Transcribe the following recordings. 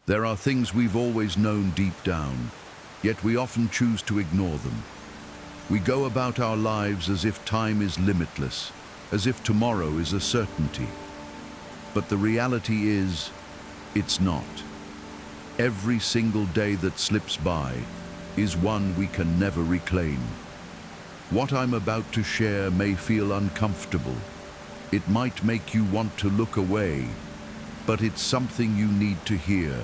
There are things we've always known deep down, yet we often choose to ignore them. We go about our lives as if time is limitless, as if tomorrow is a certainty. But the reality is, it's not. Every single day that slips by is one we can never reclaim. What I'm about to share may feel uncomfortable. It might make you want to look away, but it's something you need to hear.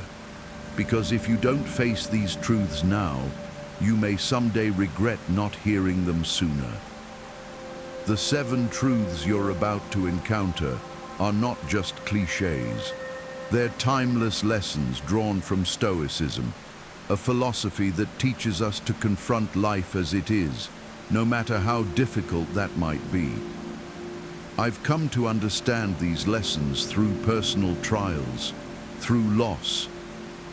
Because if you don't face these truths now, you may someday regret not hearing them sooner. The 7 truths you're about to encounter are not just cliches. They're timeless lessons drawn from Stoicism, a philosophy that teaches us to confront life as it is, no matter how difficult that might be. I've come to understand these lessons through personal trials, through loss,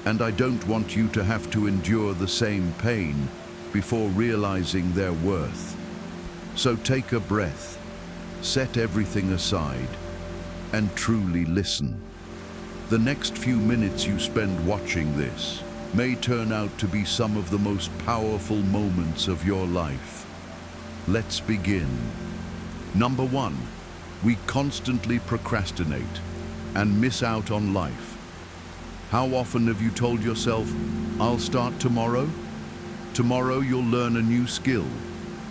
and I don't want you to have to endure the same pain before realizing their worth. So take a breath, set everything aside, and truly listen. The next few minutes you spend watching this may turn out to be some of the most powerful moments of your life. Let's begin. Number 1, we constantly procrastinate and miss out on life. How often have you told yourself, "I'll start tomorrow"? Tomorrow you'll learn a new skill.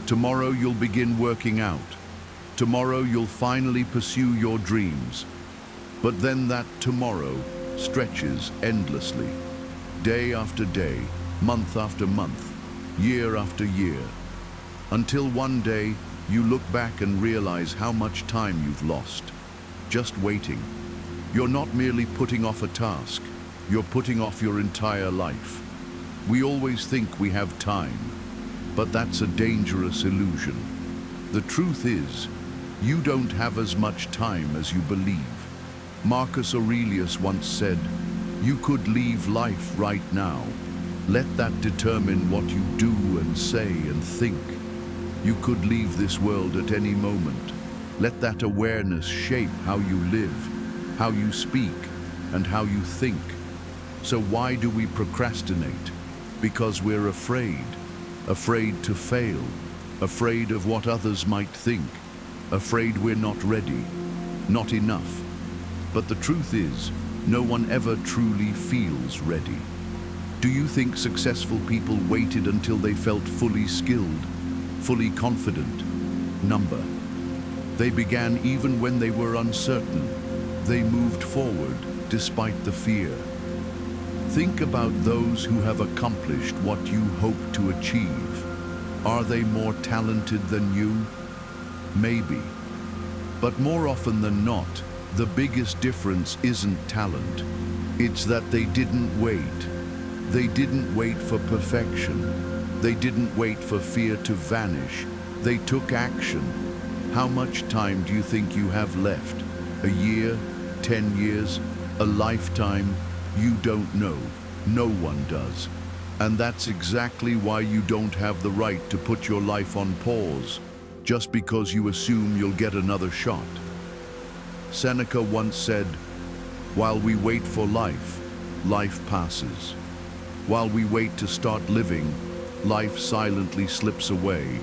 Tomorrow you'll begin working out. Tomorrow you'll finally pursue your dreams. But then that tomorrow stretches endlessly, day after day, month after month, year after year, until one day you look back and realize how much time you've lost, just waiting. You're not merely putting off a task, you're putting off your entire life. We always think we have time, but that's a dangerous illusion. The truth is, you don't have as much time as you believe. Marcus Aurelius once said, "You could leave life right now. Let that determine what you do and say and think. You could leave this world at any moment. Let that awareness shape how you live, how you speak, and how you think." So why do we procrastinate? Because we're afraid. Afraid to fail. Afraid of what others might think. Afraid we're not ready. Not enough. But the truth is, no one ever truly feels ready. Do you think successful people waited until they felt fully skilled, fully confident? Number. They began even when they were uncertain. They moved forward despite the fear. Think about those who have accomplished what you hope to achieve. Are they more talented than you? Maybe. But more often than not, the biggest difference isn't talent. It's that they didn't wait. They didn't wait for perfection. They didn't wait for fear to vanish. They took action. How much time do you think you have left? A year? 10 years? A lifetime? You don't know. No one does. And that's exactly why you don't have the right to put your life on pause, just because you assume you'll get another shot. Seneca once said, "While we wait for life, life passes. While we wait to start living, life silently slips away."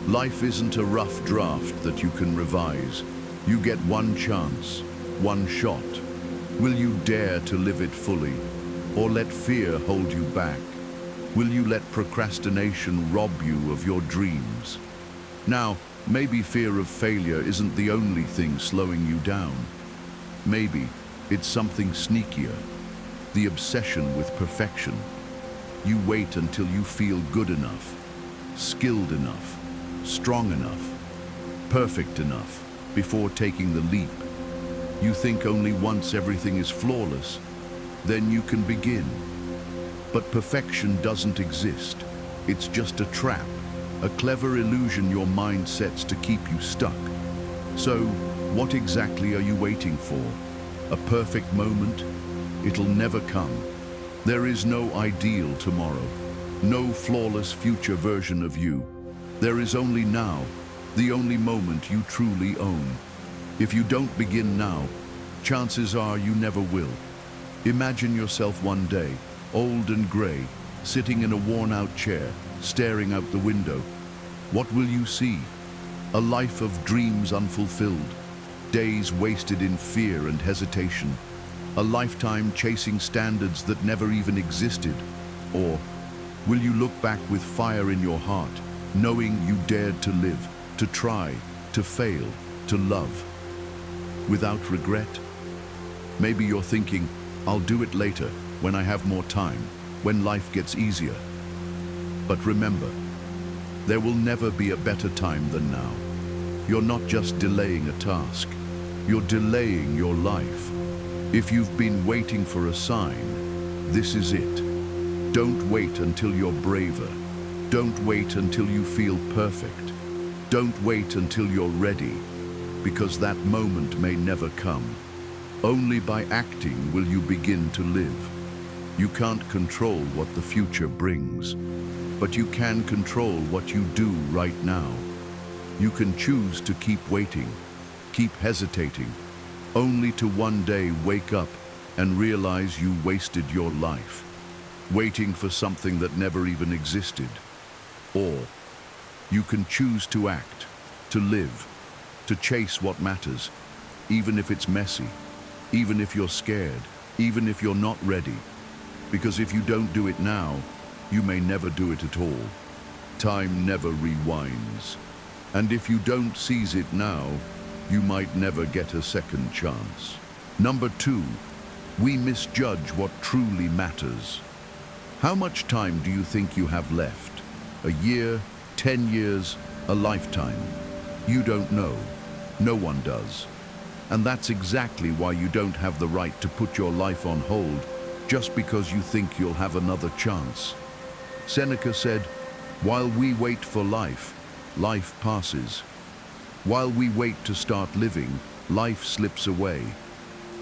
Life isn't a rough draft that you can revise. You get one chance, one shot. Will you dare to live it fully, or let fear hold you back? Will you let procrastination rob you of your dreams? Now, maybe fear of failure isn't the only thing slowing you down. Maybe it's something sneakier, the obsession with perfection. You wait until you feel good enough, skilled enough, strong enough, perfect enough before taking the leap. You think only once everything is flawless, then you can begin. But perfection doesn't exist. It's just a trap, a clever illusion your mind sets to keep you stuck. So, what exactly are you waiting for? A perfect moment? It'll never come. There is no ideal tomorrow, no flawless future version of you. There is only now, the only moment you truly own. If you don't begin now, chances are you never will. Imagine yourself one day, old and grey, sitting in a worn-out chair, staring out the window. What will you see? A life of dreams unfulfilled, days wasted in fear and hesitation, a lifetime chasing standards that never even existed. Or will you look back with fire in your heart, knowing you dared to live, to try, to fail, to love, without regret? Maybe you're thinking, I'll do it later, when I have more time, when life gets easier. But remember, there will never be a better time than now. You're not just delaying a task, you're delaying your life. If you've been waiting for a sign, this is it. Don't wait until you're braver. Don't wait until you feel perfect. Don't wait until you're ready, because that moment may never come. Only by acting will you begin to live. You can't control what the future brings, but you can control what you do right now. You can choose to keep waiting, keep hesitating, only to one day wake up and realize you wasted your life, waiting for something that never even existed. Or you can choose to act, to live, to chase what matters, even if it's messy, even if you're scared, even if you're not ready. Because if you don't do it now, you may never do it at all. Time never rewinds. And if you don't seize it now, you might never get a second chance. Number 2, we misjudge what truly matters. How much time do you think you have left? A year, 10 years, a lifetime? You don't know. No one does. And that's exactly why you don't have the right to put your life on hold just because you think you'll have another chance. Seneca said, "While we wait for life, life passes. While we wait to start living, life slips away."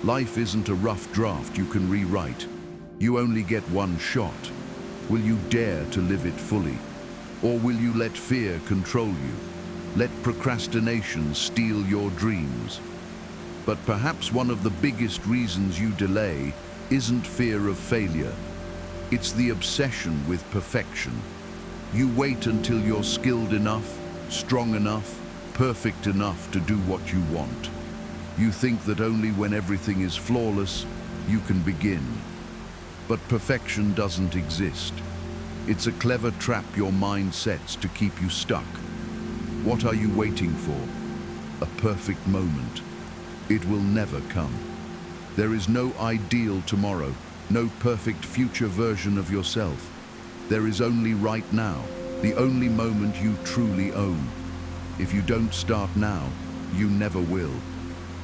Life isn't a rough draft you can rewrite. You only get one shot. Will you dare to live it fully? Or will you let fear control you? Let procrastination steal your dreams? But perhaps one of the biggest reasons you delay isn't fear of failure. It's the obsession with perfection. You wait until you're skilled enough, strong enough, perfect enough to do what you want. You think that only when everything is flawless, you can begin. But perfection doesn't exist. It's a clever trap your mind sets to keep you stuck. What are you waiting for? A perfect moment. It will never come. There is no ideal tomorrow, no perfect future version of yourself. There is only right now, the only moment you truly own. If you don't start now, you never will.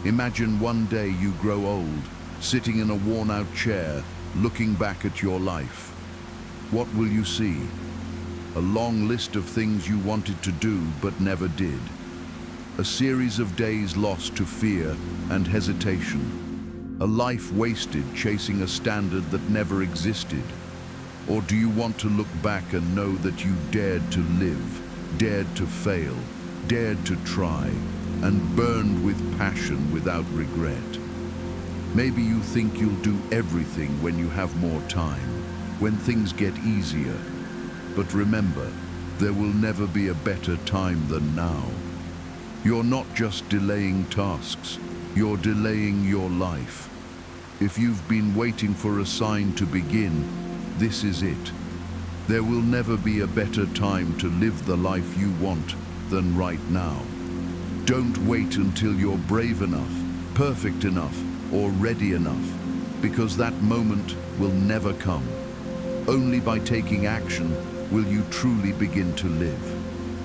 Imagine one day you grow old, sitting in a worn-out chair, looking back at your life. What will you see? A long list of things you wanted to do but never did. A series of days lost to fear and hesitation. A life wasted chasing a standard that never existed. Or do you want to look back and know that you dared to live, dared to fail, dared to try, and burned with passion without regret? Maybe you think you'll do everything when you have more time, when things get easier. But remember, there will never be a better time than now. You're not just delaying tasks, you're delaying your life. If you've been waiting for a sign to begin, this is it. There will never be a better time to live the life you want than right now. Don't wait until you're brave enough, perfect enough, or ready enough, because that moment will never come. Only by taking action will you truly begin to live.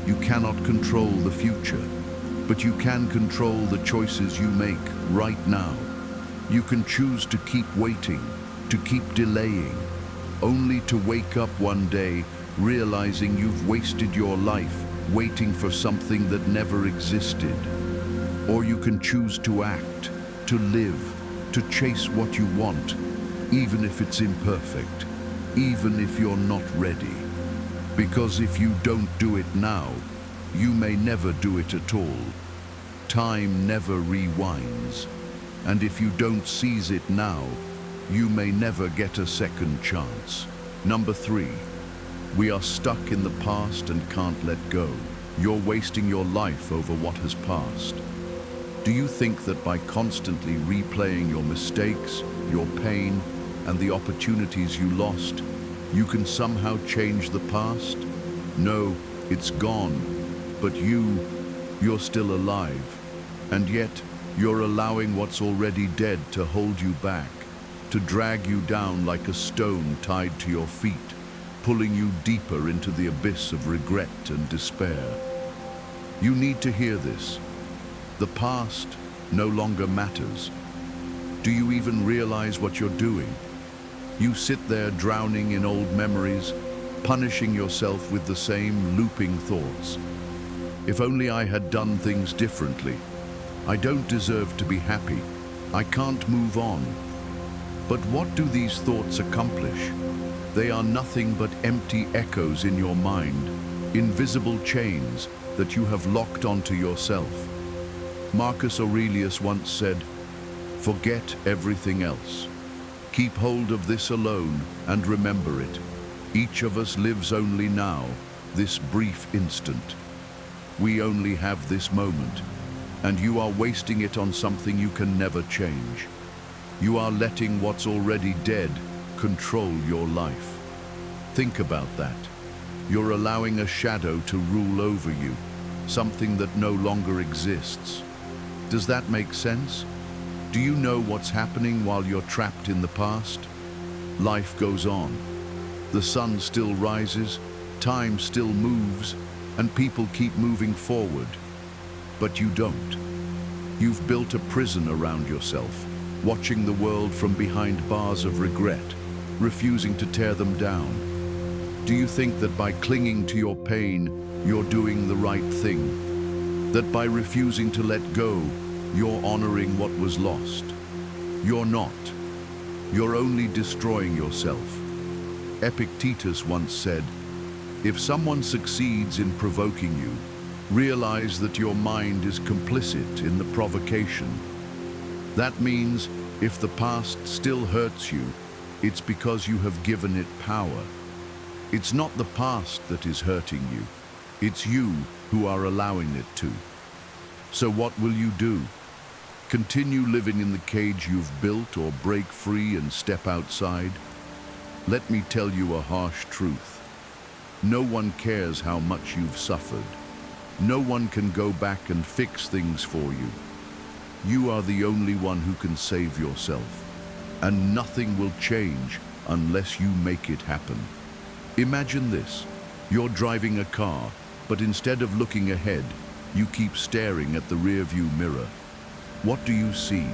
You cannot control the future, but you can control the choices you make right now. You can choose to keep waiting, to keep delaying, only to wake up one day realizing you've wasted your life waiting for something that never existed. Or you can choose to act, to live, to chase what you want, even if it's imperfect, even if you're not ready. Because if you don't do it now, you may never do it at all. Time never rewinds. And if you don't seize it now, you may never get a second chance. Number 3, we are stuck in the past and can't let go. You're wasting your life over what has passed. Do you think that by constantly replaying your mistakes, your pain, and the opportunities you lost, you can somehow change the past? No, it's gone, but you're still alive. And yet, you're allowing what's already dead to hold you back, to drag you down like a stone tied to your feet, pulling you deeper into the abyss of regret and despair. You need to hear this. The past no longer matters. Do you even realize what you're doing? You sit there drowning in old memories, punishing yourself with the same looping thoughts. If only I had done things differently. I don't deserve to be happy. I can't move on. But what do these thoughts accomplish? They are nothing but empty echoes in your mind, invisible chains that you have locked onto yourself. Marcus Aurelius once said, "Forget everything else. Keep hold of this alone and remember it. Each of us lives only now, this brief instant. We only have this moment, and you are wasting it on something you can never change. You are letting what's already dead control your life." Think about that. You're allowing a shadow to rule over you, something that no longer exists. Does that make sense? Do you know what's happening while you're trapped in the past? Life goes on. The sun still rises, time still moves, and people keep moving forward. But you don't. You've built a prison around yourself, watching the world from behind bars of regret, refusing to tear them down. Do you think that by clinging to your pain, you're doing the right thing? That by refusing to let go, you're honoring what was lost? You're not. You're only destroying yourself. Epictetus once said, "If someone succeeds in provoking you, realize that your mind is complicit in the provocation." That means if the past still hurts you, it's because you have given it power. It's not the past that is hurting you. It's you who are allowing it to. So what will you do? Continue living in the cage you've built, or break free and step outside? Let me tell you a harsh truth. No one cares how much you've suffered. No one can go back and fix things for you. You are the only one who can save yourself. And nothing will change unless you make it happen. Imagine this. You're driving a car, but instead of looking ahead, you keep staring at the rearview mirror. What do you see?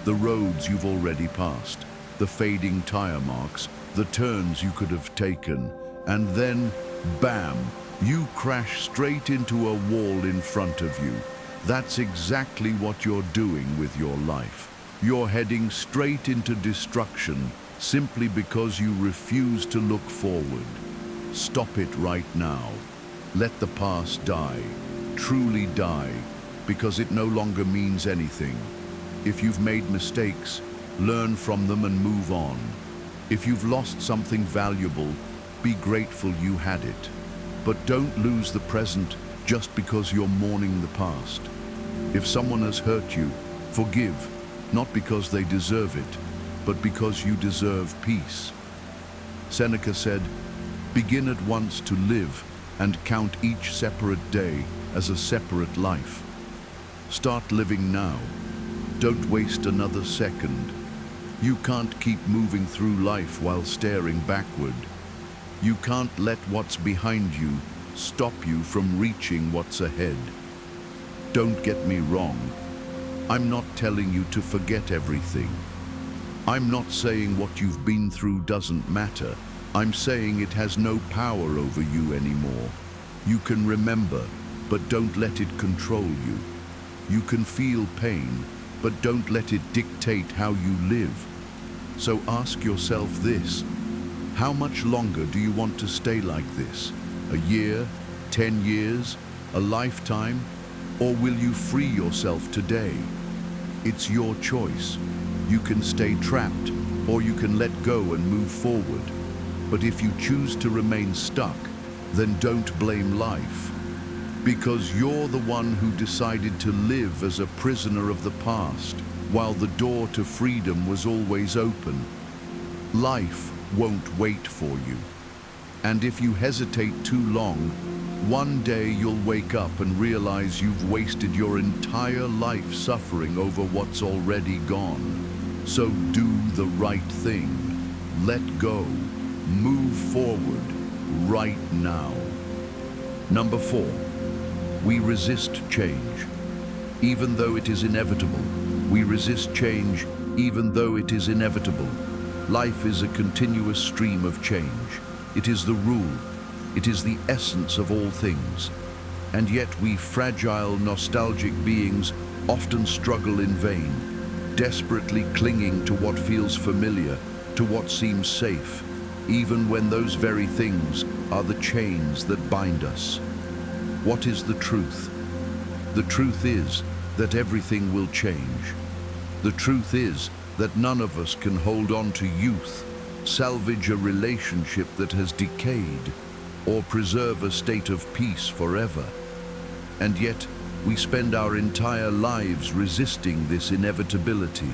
The roads you've already passed, the fading tire marks, the turns you could have taken, and then, bam, you crash straight into a wall in front of you. That's exactly what you're doing with your life. You're heading straight into destruction simply because you refuse to look forward. Stop it right now. Let the past die, truly die, because it no longer means anything. If you've made mistakes, learn from them and move on. If you've lost something valuable, be grateful you had it. But don't lose the present just because you're mourning the past. If someone has hurt you, forgive, not because they deserve it, but because you deserve peace. Seneca said, "Begin at once to live and count each separate day as a separate life." Start living now. Don't waste another second. You can't keep moving through life while staring backward. You can't let what's behind you stop you from reaching what's ahead. Don't get me wrong. I'm not telling you to forget everything. I'm not saying what you've been through doesn't matter. I'm saying it has no power over you anymore. You can remember, but don't let it control you. You can feel pain, but don't let it dictate how you live. So ask yourself this: how much longer do you want to stay like this? A year, 10 years, a lifetime? Or will you free yourself today? It's your choice. You can stay trapped, or you can let go and move forward. But if you choose to remain stuck, then don't blame life, because you're the one who decided to live as a prisoner of the past, while the door to freedom was always open. Life won't wait for you. And if you hesitate too long, one day you'll wake up and realize you've wasted your entire life suffering over what's already gone. So do the right thing. Let go. Move forward right now. Number 4, we resist change. Even though it is inevitable, we resist change even though it is inevitable. Life is a continuous stream of change. It is the rule. It is the essence of all things. And yet we fragile, nostalgic beings often struggle in vain, desperately clinging to what feels familiar, to what seems safe, even when those very things are the chains that bind us. What is the truth? The truth is that everything will change. The truth is that none of us can hold on to youth, salvage a relationship that has decayed, or preserve a state of peace forever. And yet, we spend our entire lives resisting this inevitability.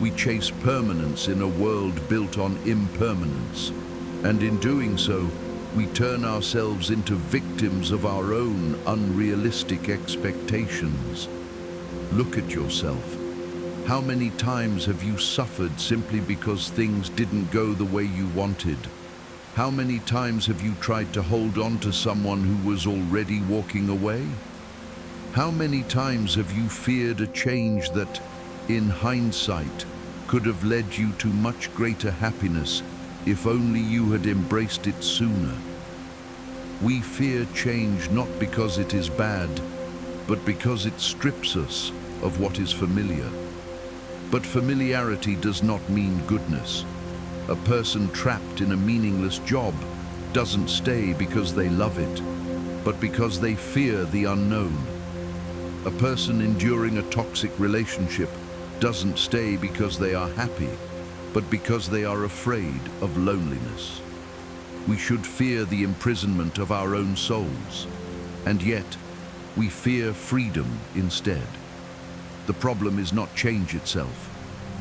We chase permanence in a world built on impermanence, and in doing so, we turn ourselves into victims of our own unrealistic expectations. Look at yourself. How many times have you suffered simply because things didn't go the way you wanted? How many times have you tried to hold on to someone who was already walking away? How many times have you feared a change that, in hindsight, could have led you to much greater happiness if only you had embraced it sooner? We fear change not because it is bad, but because it strips us of what is familiar. But familiarity does not mean goodness. A person trapped in a meaningless job doesn't stay because they love it, but because they fear the unknown. A person enduring a toxic relationship doesn't stay because they are happy, but because they are afraid of loneliness. We should fear the imprisonment of our own souls, and yet we fear freedom instead. The problem is not change itself.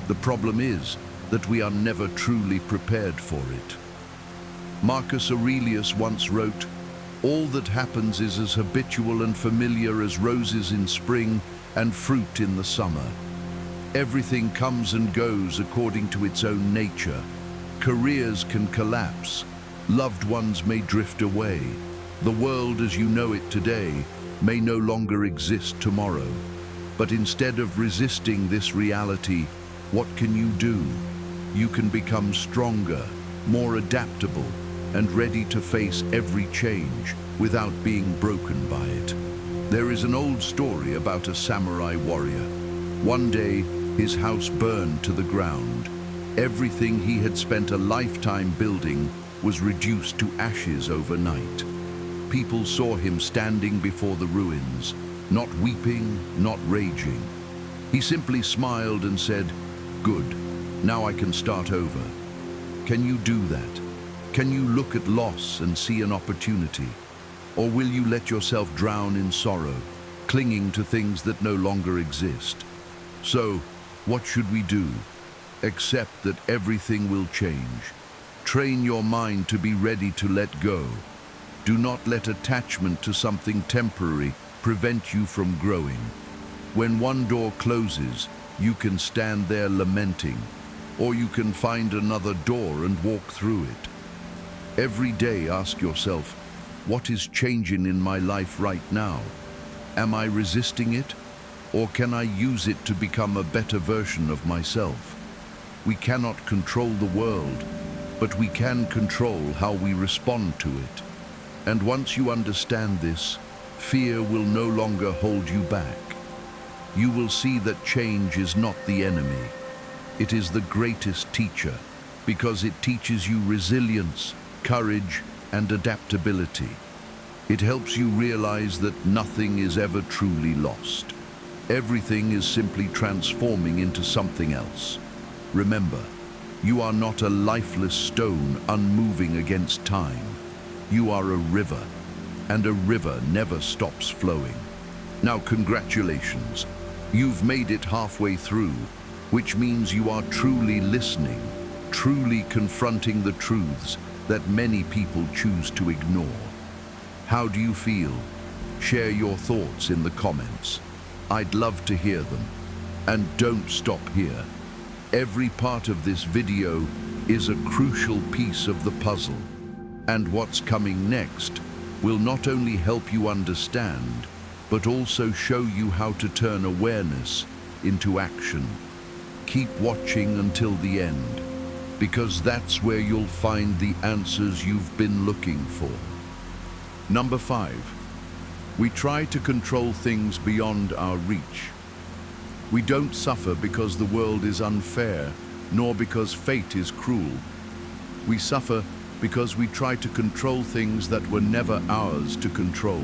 The problem is that we are never truly prepared for it. Marcus Aurelius once wrote, "All that happens is as habitual and familiar as roses in spring and fruit in the summer. Everything comes and goes according to its own nature. Careers can collapse. Loved ones may drift away. The world as you know it today may no longer exist tomorrow. But instead of resisting this reality, what can you do? You can become stronger, more adaptable, and ready to face every change without being broken by it." There is an old story about a samurai warrior. One day, his house burned to the ground. Everything he had spent a lifetime building was reduced to ashes overnight. People saw him standing before the ruins, not weeping, not raging. He simply smiled and said, "Good, now I can start over." Can you do that? Can you look at loss and see an opportunity? Or will you let yourself drown in sorrow, clinging to things that no longer exist? So, what should we do? Accept that everything will change. Train your mind to be ready to let go. Do not let attachment to something temporary prevent you from growing. When one door closes, you can stand there lamenting, or you can find another door and walk through it. Every day ask yourself, what is changing in my life right now? Am I resisting it, or can I use it to become a better version of myself? We cannot control the world, but we can control how we respond to it. And once you understand this, fear will no longer hold you back. You will see that change is not the enemy. It is the greatest teacher, because it teaches you resilience, courage, and adaptability. It helps you realize that nothing is ever truly lost. Everything is simply transforming into something else. Remember, You are not a lifeless stone unmoving against time. You are a river, and a river never stops flowing. Now, congratulations. You've made it halfway through, which means you are truly listening, truly confronting the truths that many people choose to ignore. How do you feel? Share your thoughts in the comments. I'd love to hear them. And don't stop here. Every part of this video is a crucial piece of the puzzle. And what's coming next will not only help you understand, but also show you how to turn awareness into action. Keep watching until the end, because that's where you'll find the answers you've been looking for. Number 5. We try to control things beyond our reach. We don't suffer because the world is unfair, nor because fate is cruel. We suffer because we try to control things that were never ours to control.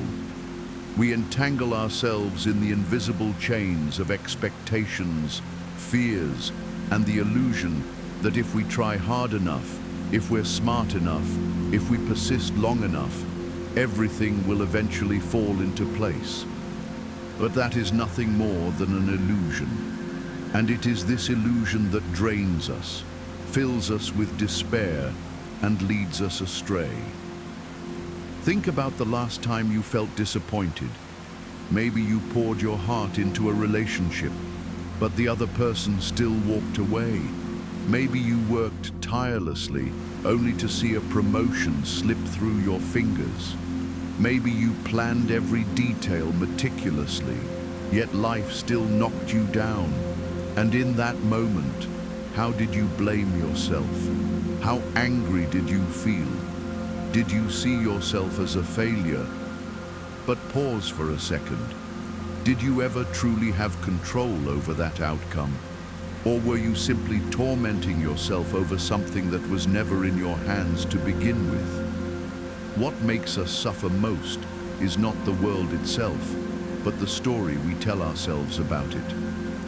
We entangle ourselves in the invisible chains of expectations, fears, and the illusion that if we try hard enough, if we're smart enough, if we persist long enough, everything will eventually fall into place. But that is nothing more than an illusion. And it is this illusion that drains us, fills us with despair, and leads us astray. Think about the last time you felt disappointed. Maybe you poured your heart into a relationship, but the other person still walked away. Maybe you worked tirelessly, only to see a promotion slip through your fingers. Maybe you planned every detail meticulously, yet life still knocked you down. And in that moment, how did you blame yourself? How angry did you feel? Did you see yourself as a failure? But pause for a second. Did you ever truly have control over that outcome? Or were you simply tormenting yourself over something that was never in your hands to begin with? What makes us suffer most is not the world itself, but the story we tell ourselves about it.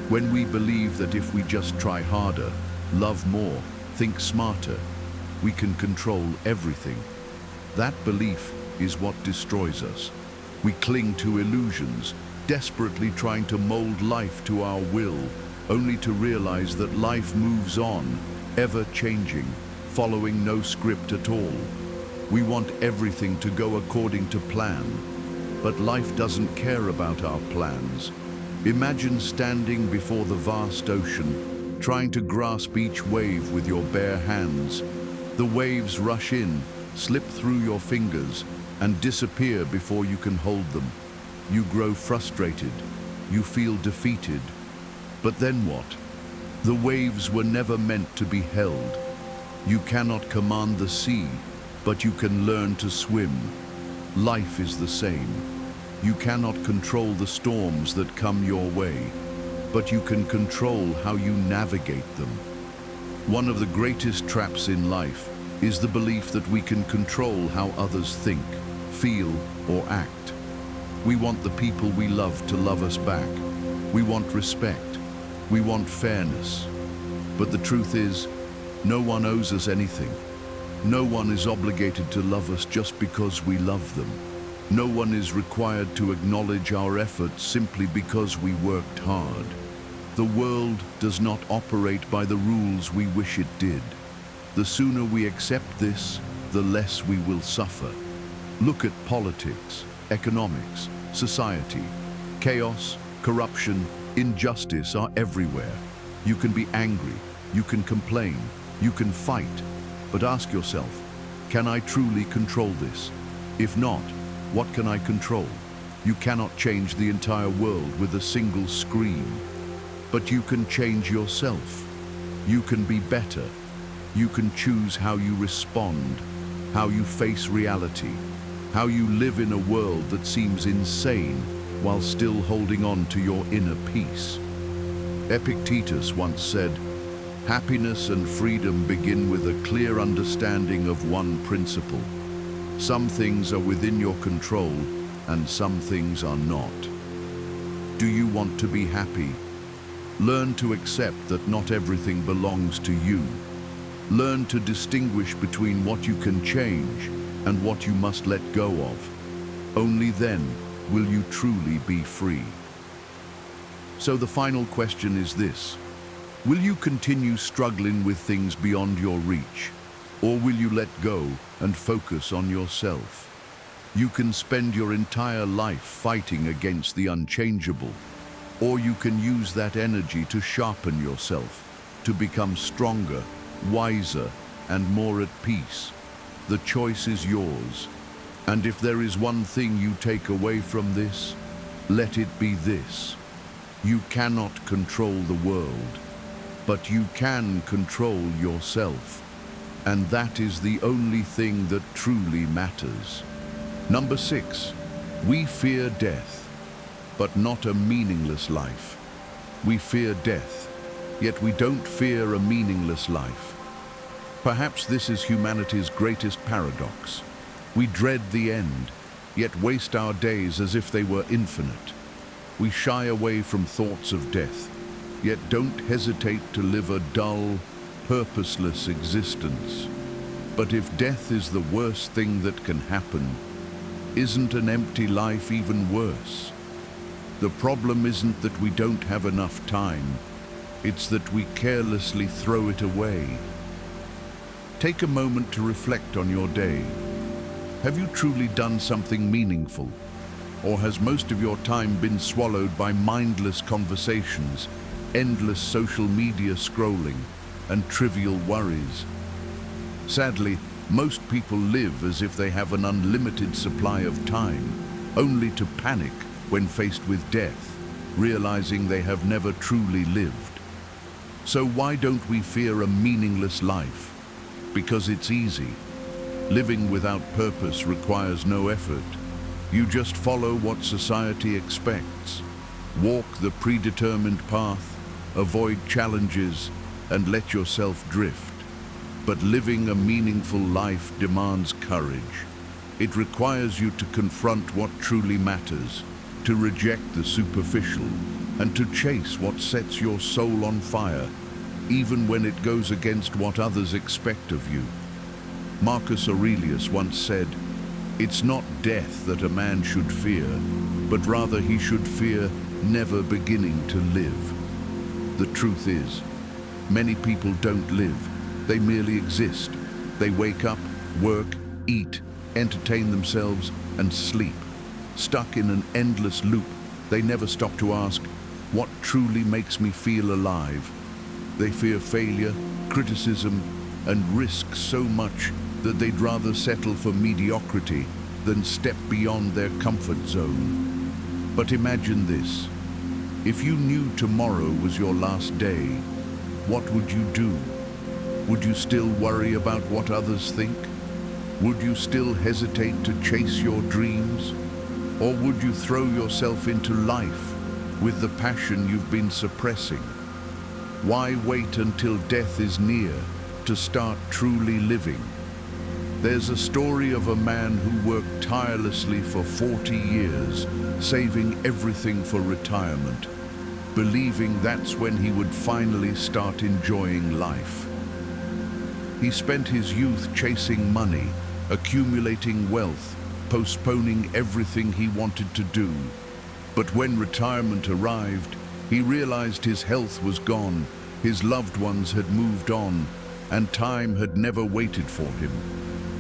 When we believe that if we just try harder, love more, think smarter, we can control everything. That belief is what destroys us. We cling to illusions, desperately trying to mold life to our will, only to realize that life moves on, ever changing, following no script at all. We want everything to go according to plan, but life doesn't care about our plans. Imagine standing before the vast ocean, trying to grasp each wave with your bare hands. The waves rush in, slip through your fingers, and disappear before you can hold them. You grow frustrated. You feel defeated. But then what? The waves were never meant to be held. You cannot command the sea, but you can learn to swim. Life is the same. You cannot control the storms that come your way, but you can control how you navigate them. One of the greatest traps in life is the belief that we can control how others think, feel, or act. We want the people we love to love us back. We want respect. We want fairness. But the truth is, no one owes us anything. No one is obligated to love us just because we love them. No one is required to acknowledge our efforts simply because we worked hard. The world does not operate by the rules we wish it did. The sooner we accept this, the less we will suffer. Look at politics, economics, society. Chaos, corruption, injustice are everywhere. You can be angry, you can complain, you can fight, but ask yourself, can I truly control this? If not, what can I control? You cannot change the entire world with a single scream, but you can change yourself. You can be better. You can choose how you respond, how you face reality, how you live in a world that seems insane while still holding on to your inner peace. Epictetus once said, "Happiness and freedom begin with a clear understanding of one principle. Some things are within your control and some things are not." Do you want to be happy? Learn to accept that not everything belongs to you. Learn to distinguish between what you can change and what you must let go of. Only then will you truly be free. So the final question is this: will you continue struggling with things beyond your reach? Or will you let go and focus on yourself? You can spend your entire life fighting against the unchangeable, or you can use that energy to sharpen yourself, to become stronger, wiser, and more at peace. The choice is yours. And if there is one thing you take away from this, let it be this: you cannot control the world, but you can control yourself. And that is the only thing that truly matters. Number 6, we fear death, but not a meaningless life. We fear death, yet we don't fear a meaningless life. Perhaps this is humanity's greatest paradox. We dread the end, yet waste our days as if they were infinite. We shy away from thoughts of death, yet don't hesitate to live a dull, purposeless existence. But if death is the worst thing that can happen, isn't an empty life even worse? The problem isn't that we don't have enough time, it's that we carelessly throw it away. Take a moment to reflect on your day. Have you truly done something meaningful? Or has most of your time been swallowed by mindless conversations, endless social media scrolling, and trivial worries? Sadly, most people live as if they have an unlimited supply of time, only to panic when faced with death, realizing they have never truly lived. So why don't we fear a meaningless life? Because it's easy. Living without purpose requires no effort. You just follow what society expects. Walk the predetermined path, avoid challenges, and let yourself drift. But living a meaningful life demands courage. It requires you to confront what truly matters, to reject the superficial, and to chase what sets your soul on fire, even when it goes against what others expect of you. Marcus Aurelius once said, "It's not death that a man should fear, but rather he should fear never beginning to live." The truth is, many people don't live. They merely exist. They wake up, work, eat, entertain themselves, and sleep. Stuck in an endless loop, they never stop to ask, what truly makes me feel alive? They fear failure, criticism, and risk so much that they'd rather settle for mediocrity than step beyond their comfort zone. But imagine this: if you knew tomorrow was your last day, what would you do? Would you still worry about what others think? Would you still hesitate to chase your dreams? Or would you throw yourself into life with the passion you've been suppressing? Why wait until death is near to start truly living? There's a story of a man who worked tirelessly for 40 years, saving everything for retirement, believing that's when he would finally start enjoying life. He spent his youth chasing money, accumulating wealth, postponing everything he wanted to do. But when retirement arrived, he realized his health was gone, his loved ones had moved on, and time had never waited for him.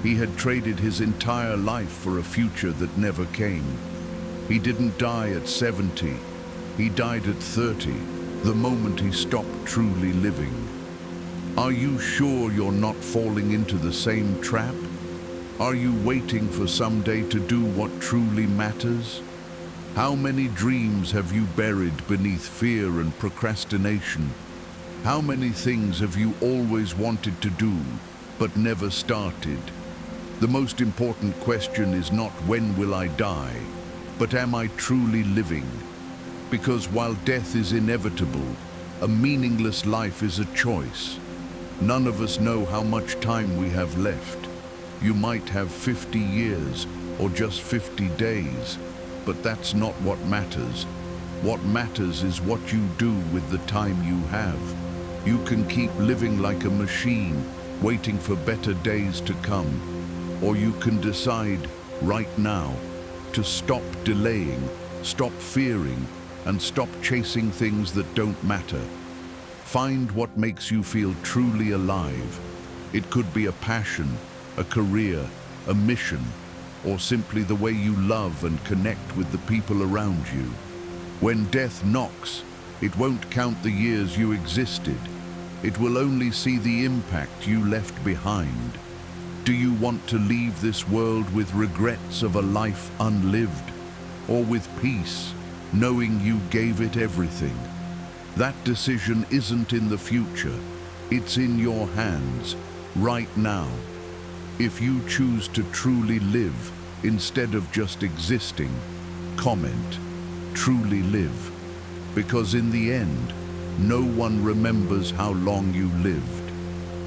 He had traded his entire life for a future that never came. He didn't die at 70, he died at 30, the moment he stopped truly living. Are you sure you're not falling into the same trap? Are you waiting for someday to do what truly matters? How many dreams have you buried beneath fear and procrastination? How many things have you always wanted to do, but never started? The most important question is not when will I die, but am I truly living? Because while death is inevitable, a meaningless life is a choice. None of us know how much time we have left. You might have 50 years or just 50 days, but that's not what matters. What matters is what you do with the time you have. You can keep living like a machine, waiting for better days to come. Or you can decide right now to stop delaying, stop fearing, and stop chasing things that don't matter. Find what makes you feel truly alive. It could be a passion, a career, a mission, or simply the way you love and connect with the people around you. When death knocks, it won't count the years you existed. It will only see the impact you left behind. Do you want to leave this world with regrets of a life unlived, or with peace, knowing you gave it everything? That decision isn't in the future, it's in your hands, right now. If you choose to truly live instead of just existing, comment, truly live. Because in the end, no one remembers how long you lived.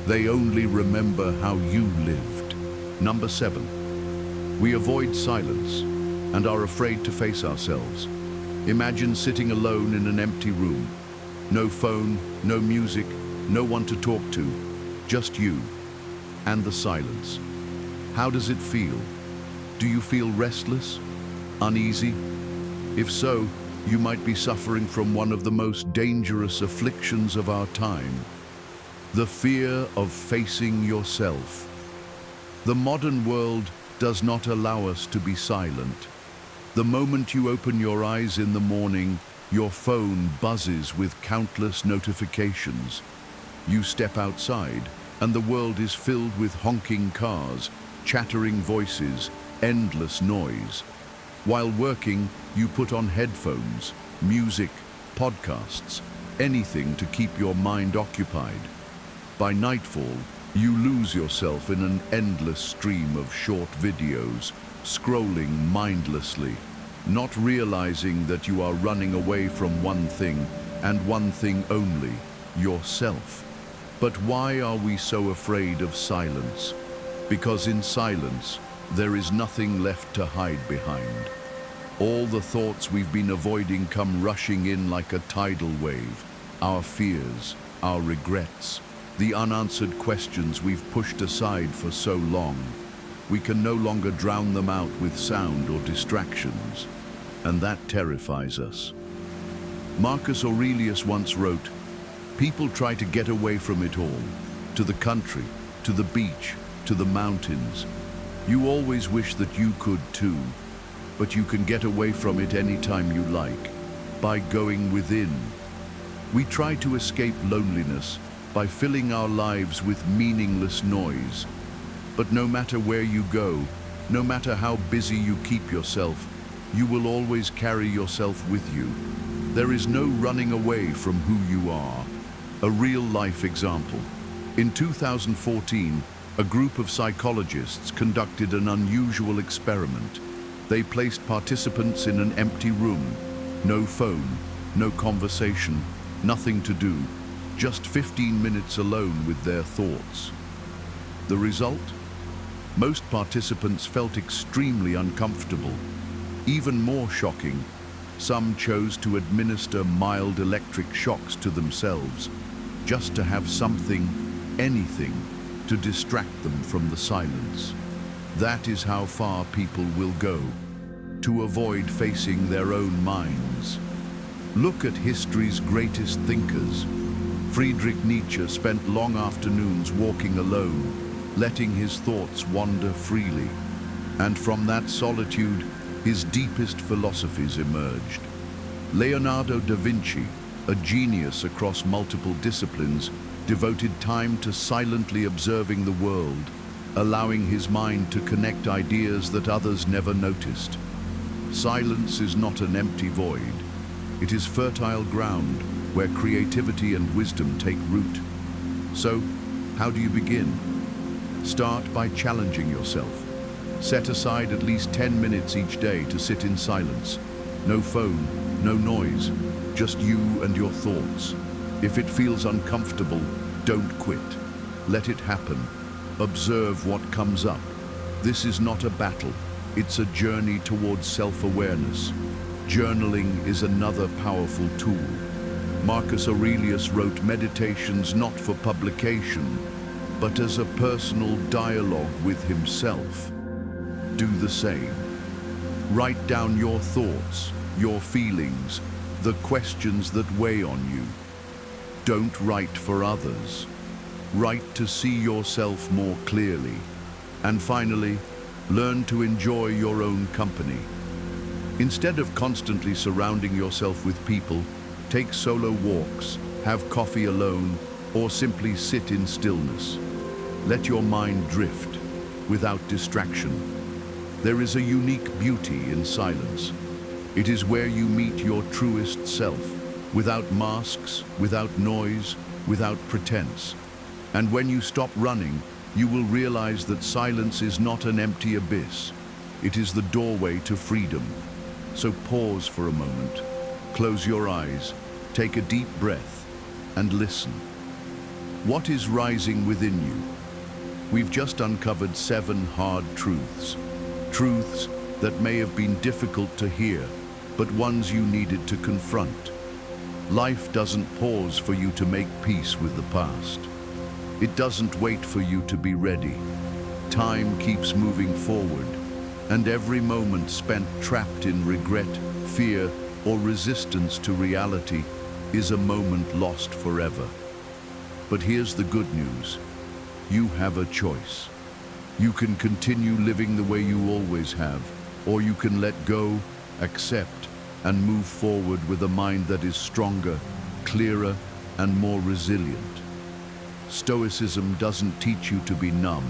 They only remember how you lived. Number 7. We avoid silence and are afraid to face ourselves. Imagine sitting alone in an empty room. No phone, no music, no one to talk to, just you and the silence. How does it feel? Do you feel restless? Uneasy? If so, you might be suffering from one of the most dangerous afflictions of our time, the fear of facing yourself. The modern world does not allow us to be silent. The moment you open your eyes in the morning, your phone buzzes with countless notifications. You step outside, and the world is filled with honking cars, chattering voices, endless noise. While working, you put on headphones, music, podcasts, anything to keep your mind occupied. By nightfall, you lose yourself in an endless stream of short videos, scrolling mindlessly, not realizing that you are running away from one thing, and one thing only, yourself. But why are we so afraid of silence? Because in silence, there is nothing left to hide behind. All the thoughts we've been avoiding come rushing in like a tidal wave. Our fears, our regrets, the unanswered questions we've pushed aside for so long. We can no longer drown them out with sound or distractions, and that terrifies us. Marcus Aurelius once wrote, "People try to get away from it all, to the country, to the beach, to the mountains. You always wish that you could too, but you can get away from it anytime you like, by going within." We try to escape loneliness by filling our lives with meaningless noise. But no matter where you go, no matter how busy you keep yourself, you will always carry yourself with you. There is no running away from who you are. A real-life example. In 2014, a group of psychologists conducted an unusual experiment. They placed participants in an empty room. No phone, no conversation, nothing to do. Just 15 minutes alone with their thoughts. The result? Most participants felt extremely uncomfortable. Even more shocking, some chose to administer mild electric shocks to themselves, just to have something, anything, to distract them from the silence. That is how far people will go, to avoid facing their own minds. Look at history's greatest thinkers. Friedrich Nietzsche spent long afternoons walking alone, letting his thoughts wander freely. And from that solitude, his deepest philosophies emerged. Leonardo da Vinci, a genius across multiple disciplines, devoted time to silently observing the world, allowing his mind to connect ideas that others never noticed. Silence is not an empty void. It is fertile ground where creativity and wisdom take root. So, how do you begin? Start by challenging yourself. Set aside at least 10 minutes each day to sit in silence. No phone, no noise, just you and your thoughts. If it feels uncomfortable, don't quit. Let it happen. Observe what comes up. This is not a battle. It's a journey towards self-awareness. Journaling is another powerful tool. Marcus Aurelius wrote meditations not for publication, but as a personal dialogue with himself. Do the same. Write down your thoughts, your feelings, the questions that weigh on you. Don't write for others. Write to see yourself more clearly. And finally, learn to enjoy your own company. Instead of constantly surrounding yourself with people, take solo walks, have coffee alone, or simply sit in stillness. Let your mind drift, without distraction. There is a unique beauty in silence. It is where you meet your truest self, without masks, without noise, without pretense. And when you stop running, you will realize that silence is not an empty abyss. It is the doorway to freedom. So pause for a moment, close your eyes, take a deep breath, and listen. What is rising within you? We've just uncovered 7 hard truths. Truths that may have been difficult to hear, but ones you needed to confront. Life doesn't pause for you to make peace with the past. It doesn't wait for you to be ready. Time keeps moving forward, and every moment spent trapped in regret, fear, or resistance to reality is a moment lost forever. But here's the good news. You have a choice. You can continue living the way you always have, or you can let go, accept, and move forward with a mind that is stronger, clearer, and more resilient. Stoicism doesn't teach you to be numb.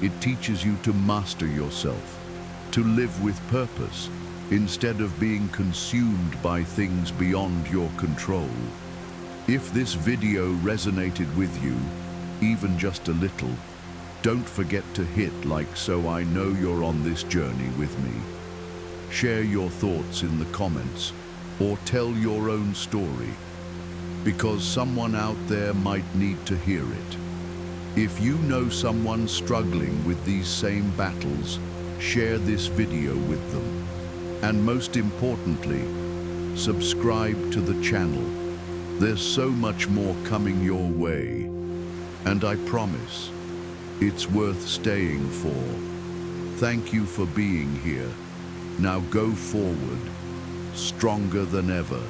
It teaches you to master yourself, to live with purpose, instead of being consumed by things beyond your control. If this video resonated with you, even just a little, don't forget to hit like so I know you're on this journey with me. Share your thoughts in the comments or tell your own story, because someone out there might need to hear it. If you know someone struggling with these same battles, share this video with them. And most importantly, subscribe to the channel. There's so much more coming your way. And I promise, it's worth staying for. Thank you for being here. Now go forward, stronger than ever.